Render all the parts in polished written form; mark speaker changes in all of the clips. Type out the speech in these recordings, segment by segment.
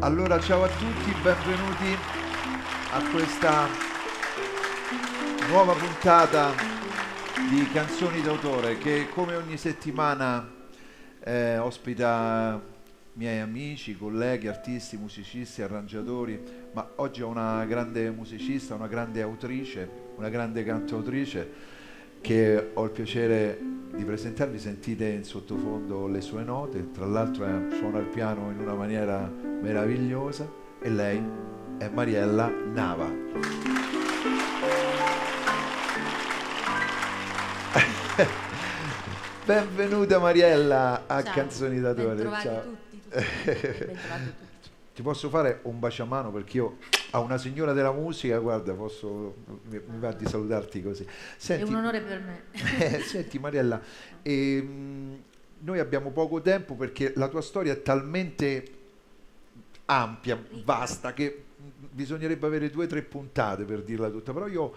Speaker 1: Allora, ciao a tutti, benvenuti a questa nuova puntata di Canzoni d'autore che come ogni settimana ospita miei amici, colleghi, artisti, musicisti, arrangiatori, ma oggi ho una grande musicista, una grande autrice, una grande cantautrice che ho il piacere di presentarvi. Sentite in sottofondo le sue note, tra l'altro suona il piano in una maniera meravigliosa, e lei è Mariella Nava. Benvenuta Mariella a
Speaker 2: Ciao,
Speaker 1: Canzoni d'autore.
Speaker 2: bentrovati
Speaker 1: Ciao.
Speaker 2: tutti. Bentrovati tutti.
Speaker 1: Ti posso fare un baciamano perché io a una signora della musica, guarda, mi va di salutarti così. Senti,
Speaker 2: È un onore per me.
Speaker 1: Senti Mariella, noi abbiamo poco tempo perché la tua storia è talmente ampia, vasta, che bisognerebbe avere 2 o 3 puntate per dirla tutta, però io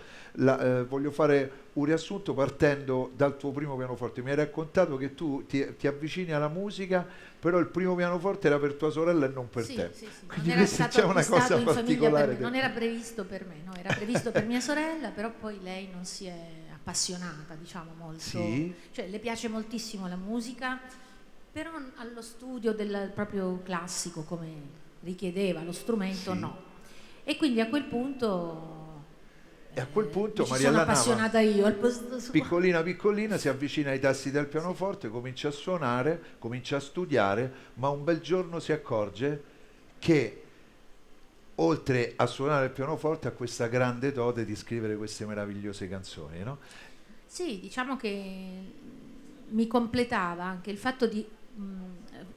Speaker 1: voglio fare un riassunto partendo dal tuo primo pianoforte. Mi hai raccontato che tu ti avvicini alla musica, però il primo pianoforte era per tua sorella e non per te.
Speaker 2: Sì.
Speaker 1: Quindi
Speaker 2: Non era
Speaker 1: questa
Speaker 2: stato
Speaker 1: c'è una
Speaker 2: acquistato
Speaker 1: cosa
Speaker 2: in famiglia
Speaker 1: particolare.
Speaker 2: per me. Non era previsto per me, no, era previsto per mia sorella, però poi lei non si è appassionata, diciamo, molto.
Speaker 1: Sì?
Speaker 2: Cioè, le piace moltissimo la musica, però allo studio del proprio classico, come richiedeva lo strumento,
Speaker 1: Sì.
Speaker 2: no. E quindi a quel punto
Speaker 1: E a quel punto
Speaker 2: mi ci
Speaker 1: Mariella
Speaker 2: sono
Speaker 1: Nava,
Speaker 2: appassionata io al posto suo.
Speaker 1: piccolina, si avvicina ai tasti del pianoforte, comincia a suonare, comincia a studiare, ma un bel giorno si accorge che oltre a suonare il pianoforte ha questa grande dote di scrivere queste meravigliose canzoni, no?
Speaker 2: Sì, diciamo che mi completava anche il fatto di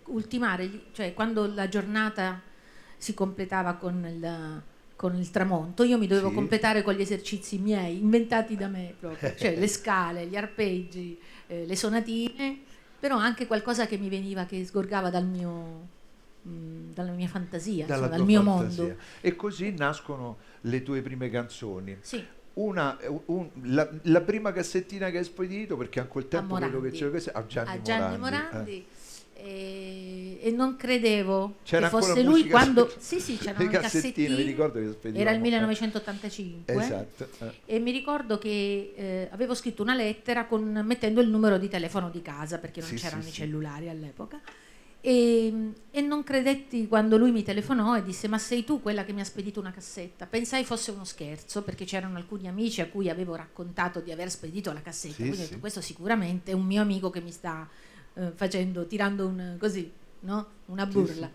Speaker 2: ultimare, cioè quando la giornata si completava con il tramonto, io mi dovevo
Speaker 1: Sì.
Speaker 2: completare con gli esercizi miei, inventati da me proprio, cioè le scale, gli arpeggi, le sonatine, però anche qualcosa che mi veniva, che sgorgava dalla mia fantasia,
Speaker 1: Dalla
Speaker 2: insomma, dal
Speaker 1: tua
Speaker 2: mio
Speaker 1: fantasia.
Speaker 2: mondo.
Speaker 1: E così nascono le tue prime canzoni.
Speaker 2: Sì,
Speaker 1: La prima cassettina che hai spedito, perché a quel
Speaker 2: a
Speaker 1: tempo credo che
Speaker 2: Morandi.
Speaker 1: c'era questa, a Gianni
Speaker 2: A Gianni
Speaker 1: Morandi.
Speaker 2: Morandi. E non credevo
Speaker 1: C'era
Speaker 2: che fosse
Speaker 1: ancora
Speaker 2: lui
Speaker 1: musica
Speaker 2: quando sì, c'erano
Speaker 1: le
Speaker 2: le
Speaker 1: cassettine, mi ricordo che spedivamo.
Speaker 2: era il 1985.
Speaker 1: Esatto.
Speaker 2: E mi ricordo che avevo scritto una lettera mettendo il numero di telefono di casa, perché non
Speaker 1: Sì,
Speaker 2: c'erano
Speaker 1: sì,
Speaker 2: i
Speaker 1: sì.
Speaker 2: cellulari all'epoca, e non credetti quando lui mi telefonò e disse: ma sei tu quella che mi ha spedito una cassetta? Pensai fosse uno scherzo, perché c'erano alcuni amici a cui avevo raccontato di aver spedito la cassetta,
Speaker 1: Sì,
Speaker 2: quindi ho
Speaker 1: sì.
Speaker 2: detto: questo sicuramente è un mio amico che mi sta tirando una burla.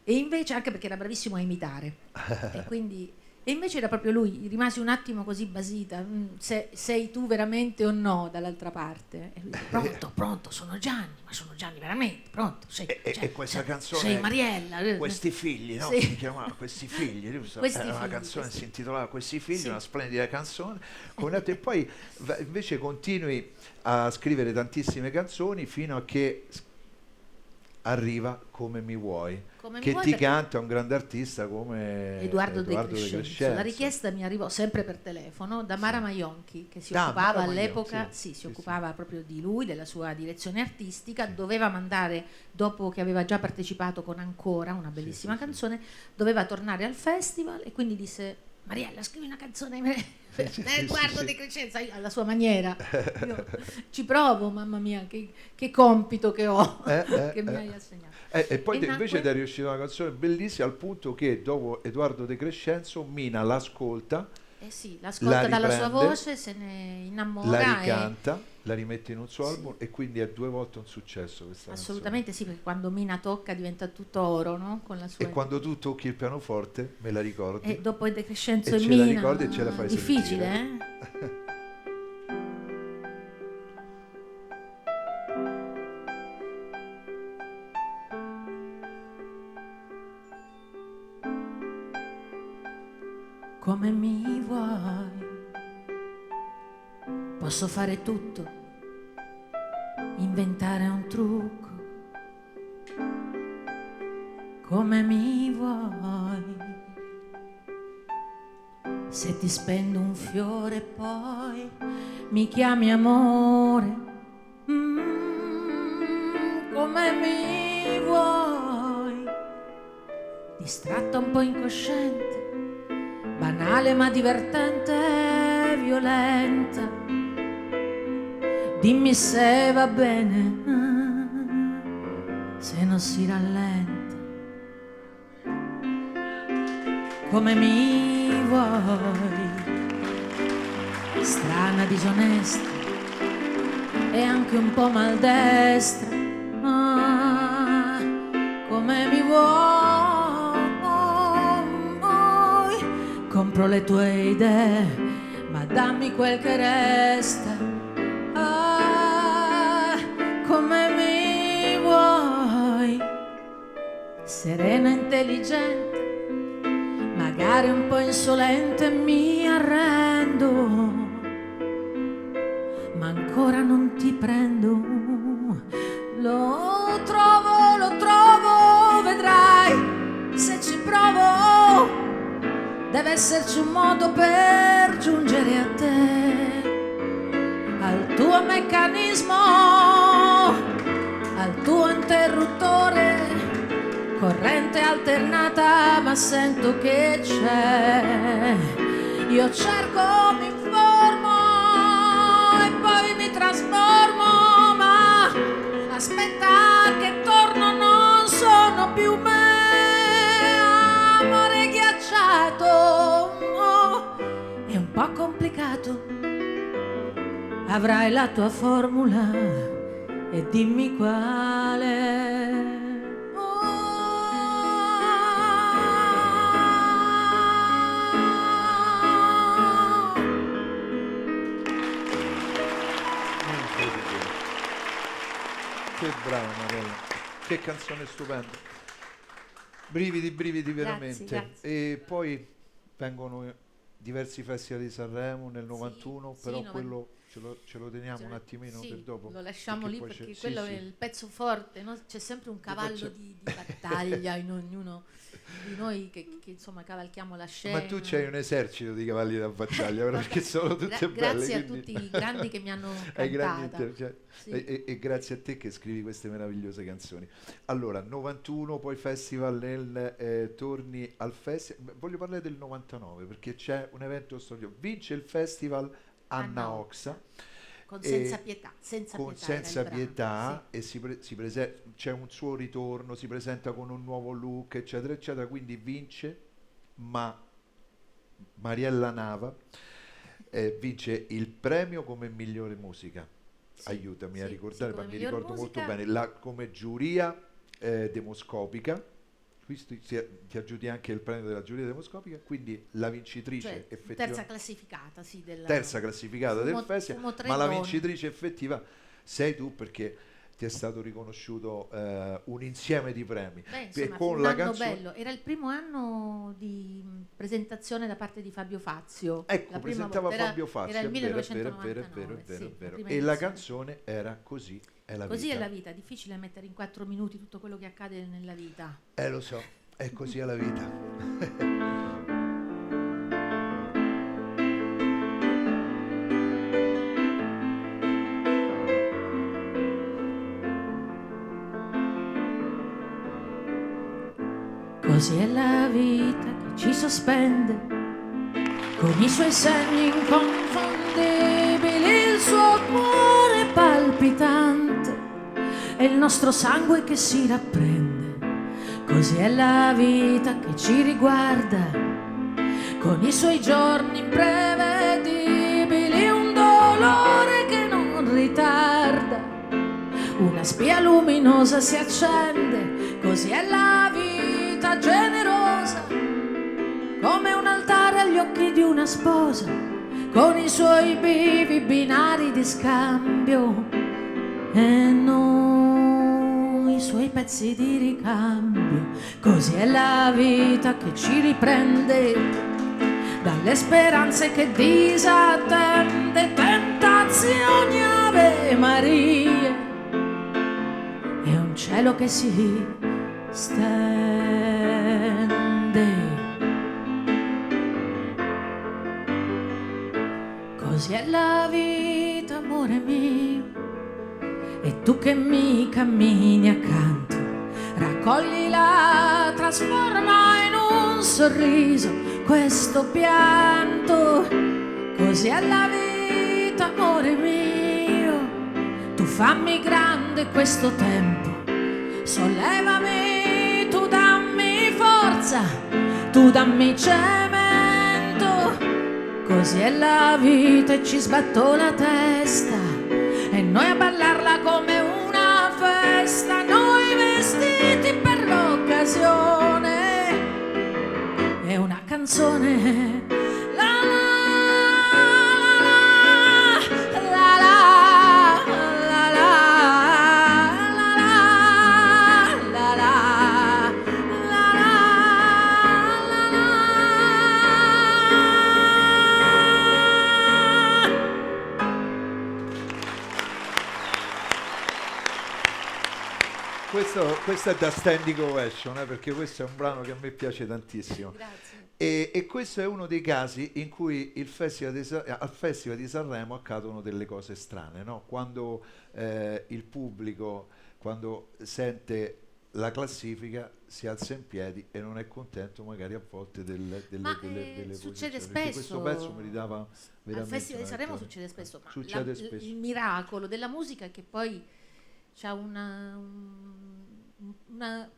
Speaker 2: E invece, anche perché era bravissimo a imitare, e invece era proprio lui. Rimasi un attimo così basita, sei tu veramente o no dall'altra parte? E lui disse: pronto, sono Gianni, ma sono Gianni veramente, pronto,
Speaker 1: E questa canzone,
Speaker 2: sei Mariella,
Speaker 1: Questi figli, no?
Speaker 2: Sì.
Speaker 1: Si chiamava Questi figli,
Speaker 2: Questi
Speaker 1: era una
Speaker 2: figli,
Speaker 1: canzone,
Speaker 2: questi-
Speaker 1: si intitolava Questi figli,
Speaker 2: Sì.
Speaker 1: una splendida canzone. E poi invece continui a scrivere tantissime canzoni fino a che arriva Come mi vuoi,
Speaker 2: Come mi
Speaker 1: che
Speaker 2: vuoi,
Speaker 1: ti
Speaker 2: perché
Speaker 1: canta un grande artista come
Speaker 2: Edoardo De
Speaker 1: Crescenzo.
Speaker 2: Crescenzo. La richiesta mi arrivò sempre per telefono da Mara Maionchi, che si
Speaker 1: Ah,
Speaker 2: occupava
Speaker 1: Mara
Speaker 2: all'epoca,
Speaker 1: Maionchi,
Speaker 2: si
Speaker 1: sì,
Speaker 2: occupava proprio di lui, della sua direzione artistica. Doveva mandare, dopo che aveva già partecipato con Ancora, una bellissima
Speaker 1: sì, sì.
Speaker 2: canzone, doveva tornare al festival, e quindi disse: Mariella, scrivi una canzone per Edoardo
Speaker 1: sì.
Speaker 2: De Crescenzo, alla sua maniera. Io ci provo, mamma mia, che compito che ho, che mi hai assegnato.
Speaker 1: E poi
Speaker 2: E
Speaker 1: invece ti
Speaker 2: nacque-
Speaker 1: è riuscita una canzone bellissima, al punto che dopo Edoardo De Crescenzo Mina l'ascolta,
Speaker 2: Eh sì, l'ascolta
Speaker 1: la
Speaker 2: dalla sua
Speaker 1: riprende,
Speaker 2: voce, se ne
Speaker 1: la
Speaker 2: innamora
Speaker 1: ricanta, la rimette in un suo
Speaker 2: Sì.
Speaker 1: album, e quindi è 2 volte un successo questa
Speaker 2: Assolutamente sì, perché quando Mina tocca diventa tutto oro, no? Con la sua
Speaker 1: canzone. E quando tu tocchi il pianoforte, me la ricordi,
Speaker 2: E dopo il De Crescenzo
Speaker 1: e
Speaker 2: e
Speaker 1: ce la
Speaker 2: Mina,
Speaker 1: ricordi e ce la fai
Speaker 2: difficile,
Speaker 1: sentire.
Speaker 2: Come mi vuoi, posso fare tutto, inventare un trucco. Come mi vuoi, se ti spendo un fiore poi mi chiami amore. come mi vuoi, distratta un po' incosciente, banale ma divertente, violenta. Dimmi se va bene, se non si rallenta, come mi vuoi, strana, disonesta e anche un po' maldestra, come mi vuoi, compro le tue idee, ma dammi quel che resta, come mi vuoi, serena, intelligente, magari un po' insolente, mi arrendo, ma ancora non ti prendo. Lo trovo, vedrai, se ci provo, deve esserci un modo per giungere a te, al tuo meccanismo, al tuo interruttore, corrente alternata, ma sento che c'è. Io cerco, mi informo e poi mi trasformo, ma aspetta che torno, non sono più me, amore ghiacciato, è un po' complicato, avrai la tua formula e dimmi quale.
Speaker 1: Che brava Mariella, che canzone stupenda, brividi veramente.
Speaker 2: Grazie.
Speaker 1: E poi vengono diversi festival di Sanremo nel 91,
Speaker 2: sì,
Speaker 1: però
Speaker 2: no,
Speaker 1: quello ce lo teniamo un attimino
Speaker 2: sì,
Speaker 1: per dopo.
Speaker 2: lo lasciamo lì
Speaker 1: poi
Speaker 2: perché
Speaker 1: sì,
Speaker 2: quello
Speaker 1: sì.
Speaker 2: è il pezzo forte, no? C'è sempre un cavallo di battaglia in ognuno di noi che insomma cavalchiamo la scena.
Speaker 1: Ma tu c'hai un esercito di cavalli da battaglia, perché sono tutte belle.
Speaker 2: Grazie a
Speaker 1: quindi...
Speaker 2: tutti i grandi che mi hanno
Speaker 1: ai grandi
Speaker 2: cantata.
Speaker 1: cioè, e grazie a te che scrivi queste meravigliose canzoni. Allora, 91, poi festival torni al festival. Voglio parlare del 99 perché c'è un evento storico. Vince il festival Anna Oxa.
Speaker 2: Con Senza Pietà. Senza
Speaker 1: Pietà,
Speaker 2: sì.
Speaker 1: E c'è un suo ritorno, si presenta con un nuovo look, eccetera, eccetera. Quindi vince, ma Mariella Nava vince il premio come migliore musica.
Speaker 2: Sì,
Speaker 1: Aiutami a
Speaker 2: sì,
Speaker 1: ricordare,
Speaker 2: sì,
Speaker 1: ma
Speaker 2: come
Speaker 1: mi
Speaker 2: miglior
Speaker 1: ricordo molto
Speaker 2: musica.
Speaker 1: bene, come giuria demoscopica. Qui ti aggiungi anche il premio della giuria demoscopica, quindi la vincitrice
Speaker 2: Cioè,
Speaker 1: effettiva,
Speaker 2: terza classificata, sì,
Speaker 1: terza classificata del festival, ma la vincitrice effettiva sei tu, perché ti è stato riconosciuto un insieme di premi.
Speaker 2: Beh, insomma,
Speaker 1: con
Speaker 2: un
Speaker 1: la
Speaker 2: anno
Speaker 1: canzone...
Speaker 2: bello, era il primo anno di presentazione da parte di Fabio Fazio.
Speaker 1: Ecco,
Speaker 2: La prima
Speaker 1: presentava
Speaker 2: volta
Speaker 1: Fabio Fazio,
Speaker 2: era il
Speaker 1: è vero, è vero, è vero, è
Speaker 2: 1999,
Speaker 1: vero, è vero,
Speaker 2: sì,
Speaker 1: è vero.
Speaker 2: prima
Speaker 1: E la
Speaker 2: edizione.
Speaker 1: canzone era Così è la
Speaker 2: Così
Speaker 1: vita.
Speaker 2: è la vita, difficile mettere in 4 minuti tutto quello che accade nella vita.
Speaker 1: Lo so, è così è la vita.
Speaker 2: Così è la vita che ci sospende, con i suoi segni inconfondibili, il suo cuore palpitante e il nostro sangue che si rapprende. Così è la vita che ci riguarda, con i suoi giorni imprevedibili, un dolore che non ritarda, una spia luminosa si accende. Così è la vita generosa, come un altare agli occhi di una sposa, con i suoi vivi binari di scambio e noi i suoi pezzi di ricambio. Così è la vita che ci riprende dalle speranze che disattende, tentazioni, Ave Maria, e un cielo che si stende. Così è la vita, amore mio, e tu che mi cammini accanto, raccoglila, trasforma in un sorriso questo pianto. Così è la vita, amore mio, tu fammi grande questo tempo, sollevami, tu dammi forza, tu dammi cemento. Così è la vita e ci sbatto la testa e noi a ballarla come una festa, noi vestiti per l'occasione. È una canzone, la la la la la la la la la
Speaker 1: Questo è da standing ovation, perché questo è un brano che a me piace tantissimo.
Speaker 2: Grazie.
Speaker 1: E questo è uno dei casi in cui al Festival di Sanremo accadono delle cose strane, no? Quando il pubblico, quando sente la classifica, si alza in piedi e non è contento magari a volte delle
Speaker 2: succede
Speaker 1: posizioni.
Speaker 2: spesso.
Speaker 1: Perché questo pezzo meritava veramente
Speaker 2: Al Festival di Sanremo
Speaker 1: una
Speaker 2: succede spesso, ma
Speaker 1: succede spesso.
Speaker 2: il miracolo della musica è che poi c'ha un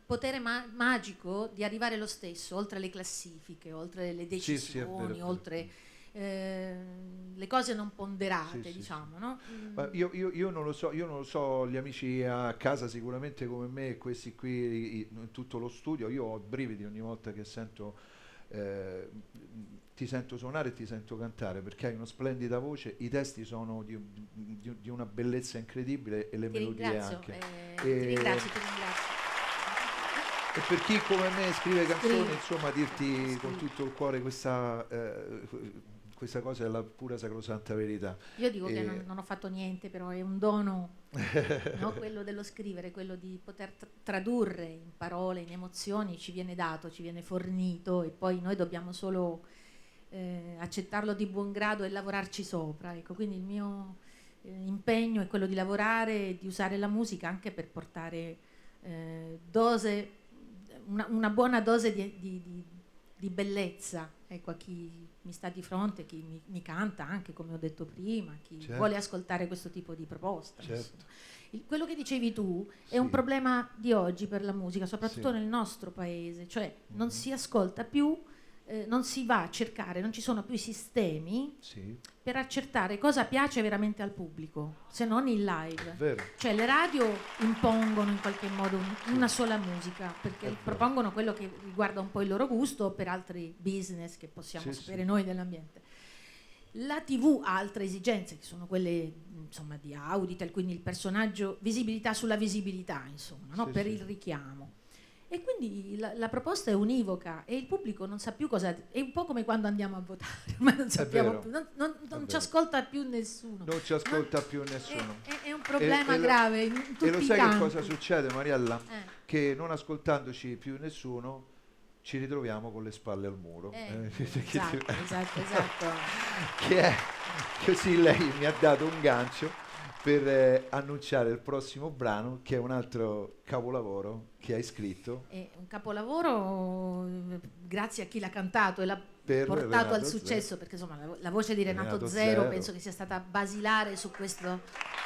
Speaker 2: potere magico di arrivare lo stesso, oltre le classifiche, oltre le decisioni,
Speaker 1: è vero.
Speaker 2: oltre le cose non ponderate, diciamo, no?
Speaker 1: Ma io non lo so, gli amici a casa sicuramente come me, questi qui in tutto lo studio, io ho brividi ogni volta che ti sento suonare e ti sento cantare, perché hai una splendida voce, i testi sono di una bellezza incredibile e le melodie anche.
Speaker 2: Ti ringrazio.
Speaker 1: E per chi come me scrive canzoni, insomma, dirti con tutto il cuore questa cosa è la pura sacrosanta verità.
Speaker 2: Io dico che non ho fatto niente, però è un dono, no? Quello dello scrivere, quello di poter tradurre in parole, in emozioni, ci viene dato, ci viene fornito e poi noi dobbiamo solo accettarlo di buon grado e lavorarci sopra. Ecco, quindi il mio impegno è quello di lavorare e di usare la musica anche per portare una buona dose di bellezza, ecco, a chi mi sta di fronte, chi mi canta anche, come ho detto prima, chi vuole ascoltare questo tipo di proposta. Quello che dicevi tu è un problema di oggi per la musica, soprattutto nel nostro paese, cioè non si ascolta più, non si va a cercare, non ci sono più i sistemi per accertare cosa piace veramente al pubblico, se non il live.
Speaker 1: Vero.
Speaker 2: Cioè le radio impongono in qualche modo una sola musica, perché propongono quello che riguarda un po' il loro gusto per altri business che possiamo sapere noi dell'ambiente. La TV ha altre esigenze, che sono quelle, insomma, di Auditel, quindi il personaggio, visibilità sulla visibilità, insomma, no? Per il richiamo. E quindi la proposta è univoca e il pubblico non sa più cosa. È un po' come quando andiamo a votare, ma non sappiamo più, non ci ascolta più nessuno.
Speaker 1: Non ci ascolta più nessuno.
Speaker 2: È un problema grave in tutti
Speaker 1: e lo sai
Speaker 2: i campi.
Speaker 1: che cosa succede, Mariella? Che non ascoltandoci più nessuno ci ritroviamo con le spalle al muro.
Speaker 2: Esatto.
Speaker 1: Che è così, lei mi ha dato un gancio per annunciare il prossimo brano, che è un altro capolavoro che hai scritto.
Speaker 2: È un capolavoro grazie a chi l'ha cantato e l'ha portato
Speaker 1: Renato
Speaker 2: al successo,
Speaker 1: Zero.
Speaker 2: perché insomma la voce di Renato
Speaker 1: Zero
Speaker 2: penso che sia stata basilare su questo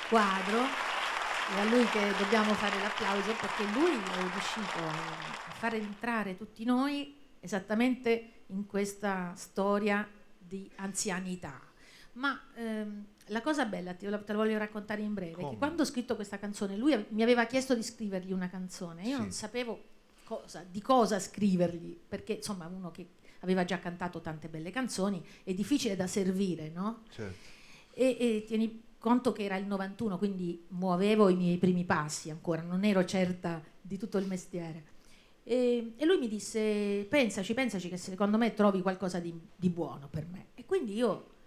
Speaker 2: quadro, e a lui che dobbiamo fare l'applauso, perché lui è riuscito a far entrare tutti noi esattamente in questa storia di anzianità. Ma la cosa bella, te la voglio raccontare in breve, che quando ho scritto questa canzone, lui mi aveva chiesto di scrivergli una canzone, io non sapevo di cosa scrivergli, perché insomma uno che aveva già cantato tante belle canzoni è difficile da servire, no? E tieni conto che era il 91, quindi muovevo i miei primi passi ancora, non ero certa di tutto il mestiere. E lui mi disse: pensaci che secondo me trovi qualcosa di buono per me. E quindi io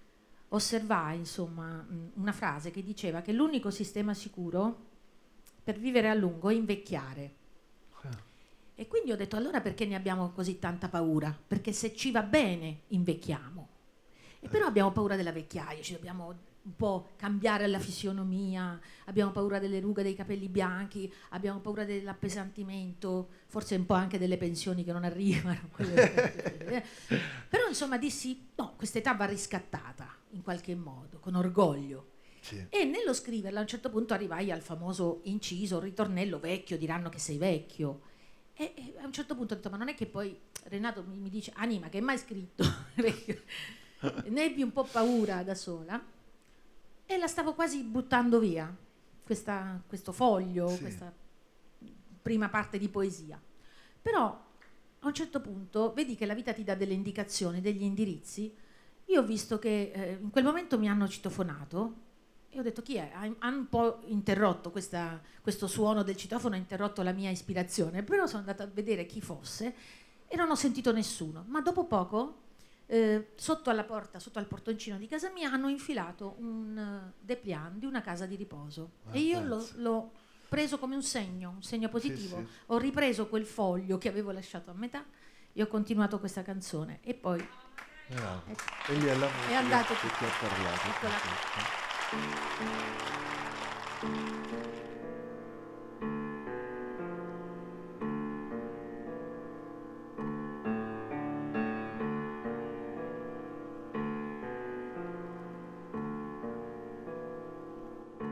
Speaker 2: osservai, insomma, una frase che diceva che l'unico sistema sicuro per vivere a lungo è invecchiare. E quindi ho detto: allora perché ne abbiamo così tanta paura? Perché se ci va bene invecchiamo. E però abbiamo paura della vecchiaia, ci dobbiamo un po' cambiare la fisionomia, abbiamo paura delle rughe, dei capelli bianchi, abbiamo paura dell'appesantimento, forse un po' anche delle pensioni che non arrivano. Però insomma dissi, no, quest'età va riscattata in qualche modo, con orgoglio.
Speaker 1: Sì.
Speaker 2: E nello scriverla a un certo punto arrivai al famoso inciso, ritornello vecchio, diranno che sei vecchio. E a un certo punto ho detto, ma non è che poi Renato mi dice, Anima, che mai scritto? Ne ebbi un po' paura da sola e la stavo quasi buttando via, questo foglio,
Speaker 1: Sì.
Speaker 2: questa prima parte di poesia. Però a un certo punto vedi che la vita ti dà delle indicazioni, degli indirizzi. Io ho visto che in quel momento mi hanno citofonato e ho detto chi è? Ha un po' interrotto questo suono del citofono, ha interrotto la mia ispirazione, però sono andata a vedere chi fosse e non ho sentito nessuno. Ma dopo poco, sotto alla porta, sotto al portoncino di casa mia, hanno infilato un dépliant di una casa di riposo. E io l'ho preso come un segno positivo.
Speaker 1: Sì.
Speaker 2: Ho ripreso quel foglio che avevo lasciato a metà e ho continuato questa canzone. E poi
Speaker 1: E lì è la musica
Speaker 2: è andato
Speaker 1: che
Speaker 2: tutto.
Speaker 1: ti ha parlato.
Speaker 2: Eccola qua.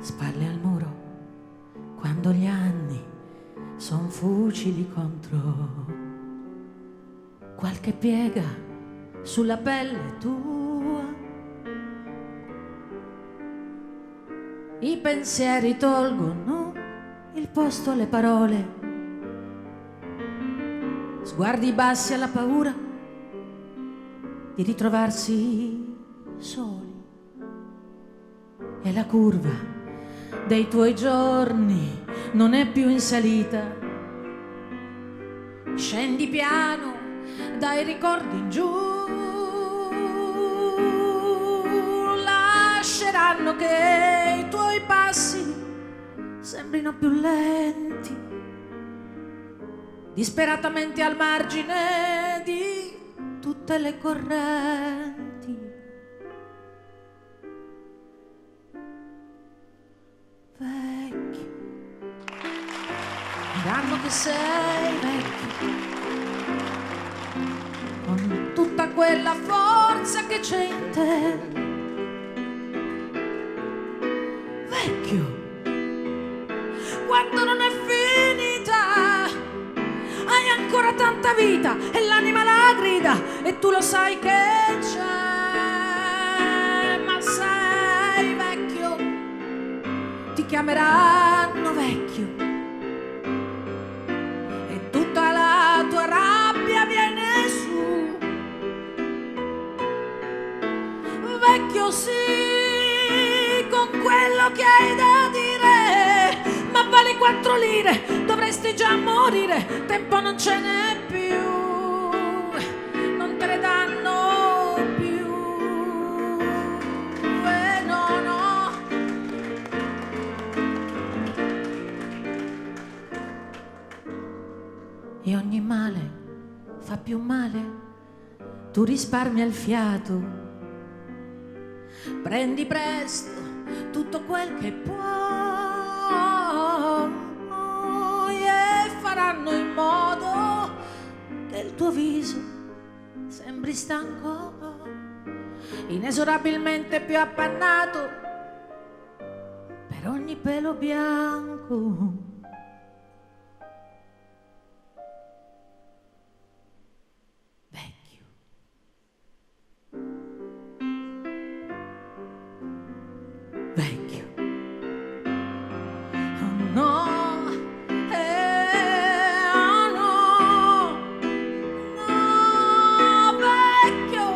Speaker 3: Spalle al muro, quando gli anni son fucili contro qualche piega sulla pelle tua, i pensieri tolgono il posto alle parole, sguardi bassi alla paura di ritrovarsi soli, e la curva dei tuoi giorni non è più in salita, scendi piano dai ricordi in giù, lasceranno che i tuoi passi sembrino più lenti, disperatamente al margine di tutte le correnti. Vecchio, diranno che sei vecchio, con tutta quella forza che c'è in te. Vecchio, quando non è finita, hai ancora tanta vita e l'anima la grida e tu lo sai che c'è, ma sei vecchio, ti chiameranno vecchio e tutta la tua rabbia viene su. Vecchio sì, con quello che hai da dire, ma vale 4 lire, dovresti già morire, tempo non ce n'è più, non te ne danno più, no, no. E ogni male fa più male, tu risparmia il fiato, prendi presto tutto quel che puoi e faranno in modo che il tuo viso sembri stanco, inesorabilmente più appannato per ogni pelo bianco. Vecchio, oh no, oh no, no, vecchio,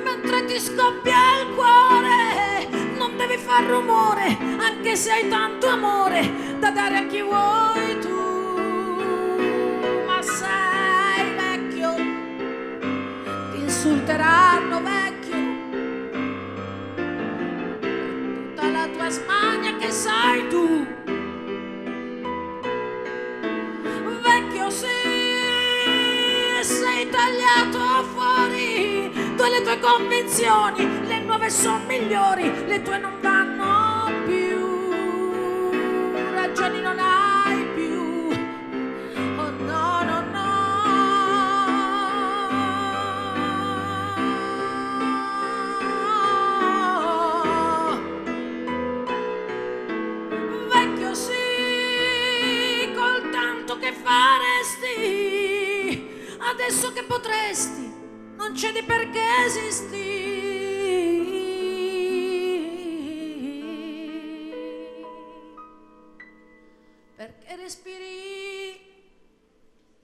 Speaker 3: mentre ti scoppia il cuore, non devi far rumore, anche se hai tanto amore da dare a chi vuoi tu, ma sei vecchio, ti insulteranno vecchio, la tua smania che sai tu. Vecchio sì, sei tagliato fuori dalle tue convinzioni, le nuove tue sono migliori, le tue non vanno più, ragioni non hai più, oh no no no. Vecchio sì, col tanto che faresti, adesso che potresti, non c'è di perché esisti. Perché respiri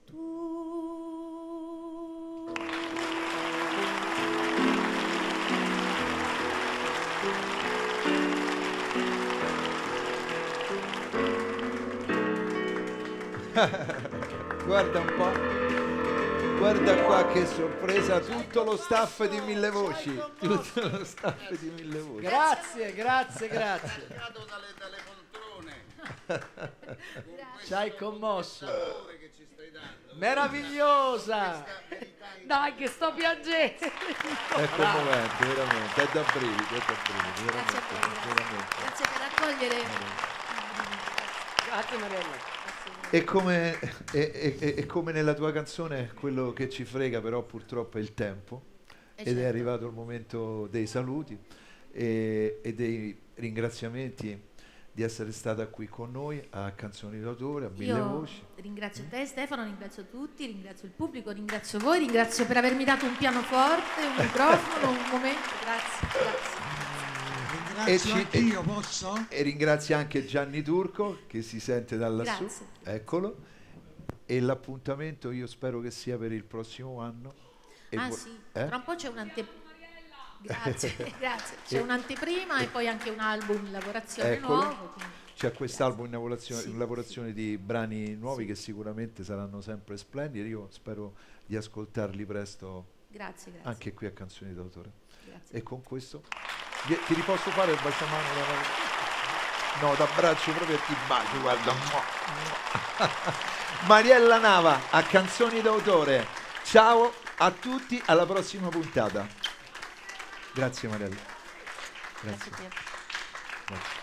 Speaker 3: tu.
Speaker 1: Guarda un po', guarda qua che sorpresa, tutto lo staff di Mille Voci, tutto lo staff di Mille Voci.
Speaker 4: Grazie.
Speaker 5: Dalle poltrone.
Speaker 4: Ci hai commosso.
Speaker 5: L'amore che ci stai dando.
Speaker 4: Meravigliosa.
Speaker 3: Dai che sto piangendo.
Speaker 1: È commovente, veramente, è da brividi,
Speaker 2: Grazie a te,
Speaker 1: veramente,
Speaker 2: grazie.
Speaker 1: veramente.
Speaker 2: Grazie per accogliere.
Speaker 4: Grazie Mariella.
Speaker 1: E come nella tua canzone, quello che ci frega però purtroppo è il tempo, ed è
Speaker 2: certo.
Speaker 1: arrivato il momento dei saluti e dei ringraziamenti di essere stata qui con noi a Canzoni d'autore, a Mille
Speaker 2: Io
Speaker 1: Voci.
Speaker 2: ringrazio te Stefano, ringrazio tutti, ringrazio il pubblico, ringrazio voi, ringrazio per avermi dato un pianoforte, un microfono, un momento, grazie.
Speaker 5: Ringrazio anch'io, posso?
Speaker 1: E ringrazio anche Gianni Turco che si sente da lassù,
Speaker 2: Grazie.
Speaker 1: eccolo, e l'appuntamento io spero che sia per il prossimo anno. E
Speaker 2: Sì, tra un po' c'è grazie. C'è un'anteprima e poi anche un album in lavorazione
Speaker 1: Eccolo.
Speaker 2: nuovo. quindi
Speaker 1: C'è quest'album in lavorazione,
Speaker 2: Sì.
Speaker 1: in lavorazione di brani nuovi che sicuramente saranno sempre splendidi. Io spero di ascoltarli presto
Speaker 2: Grazie.
Speaker 1: anche qui a Canzoni d'autore.
Speaker 2: Grazie.
Speaker 1: E con questo ti posso fare il baciamano? No, t'abbraccio proprio e ti bacio, guarda. Mariella Nava a Canzoni d'autore. Ciao a tutti, alla prossima puntata. Grazie Mariella.
Speaker 2: Grazie a te.
Speaker 1: Grazie.